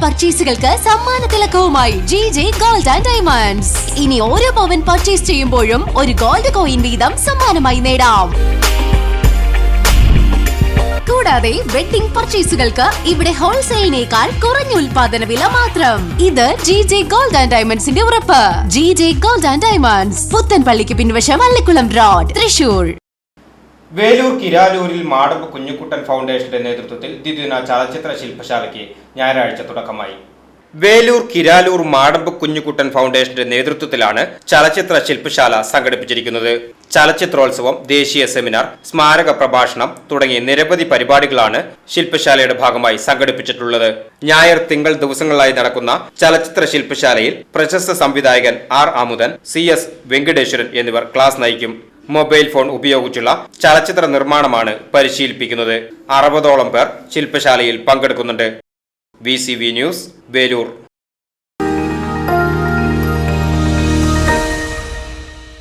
പർച്ചേസുകൾക്ക് സമ്മാന തിലകവുമായി GJ Gold and Diamonds. ഇനി ഓരോ പവൻ പർച്ചേസ് ചെയ്യുമ്പോഴും ഒരു ഗോൾഡ് കോയിൻ വീതം സമ്മാനമായി നേടാം. കൂടാതെ വെഡിംഗ് പർച്ചേസുകൾക്ക് ഇവിടെ ഹോൾസെയിലിനേക്കാൾ കുറഞ്ഞ ഉൽപാദന വില മാത്രം. ഇത് GJ Gold and Diamondsന്റെ ഉറപ്പ്. GJ Gold and Diamonds, പുത്തൻപള്ളിക്ക് പിൻവശം അള്ളിക്കുളം റോഡ്, തൃശൂർ. വേലൂർ കിരാലൂരിൽ മാടമ്പ് കുഞ്ഞിക്കുട്ടൻ ഫൗണ്ടേഷന്റെ നേതൃത്വത്തിൽ ദ്വിദിന ചലച്ചിത്ര ശില്പശാലയ്ക്ക് ഞായറാഴ്ച തുടക്കമായി. വേലൂർ കിരാലൂർ മാടമ്പ് കുഞ്ഞിക്കുട്ടൻ ഫൗണ്ടേഷന്റെ നേതൃത്വത്തിലാണ് ചലച്ചിത്ര ശില്പശാല സംഘടിപ്പിച്ചിരിക്കുന്നത്. ചലച്ചിത്രോത്സവം, ദേശീയ സെമിനാർ, സ്മാരക പ്രഭാഷണം തുടങ്ങിയ നിരവധി പരിപാടികളാണ് ശില്പശാലയുടെ ഭാഗമായി സംഘടിപ്പിച്ചിട്ടുള്ളത്. ഞായർ, തിങ്കൾ ദിവസങ്ങളിലായി നടക്കുന്ന ചലച്ചിത്ര ശില്പശാലയിൽ പ്രശസ്ത സംവിധായകൻ R. അമുദൻ, CS വെങ്കടേശ്വരൻ എന്നിവർ ക്ലാസ് നയിക്കും. മൊബൈൽ ഫോൺ ഉപയോഗിച്ചുള്ള ചലച്ചിത്ര നിർമ്മാണമാണ് പരിശീലിപ്പിക്കുന്നത്. 60ഓളം പേർ ശില്പശാലയിൽ പങ്കെടുക്കുന്നുണ്ട്. VCV news, Velur.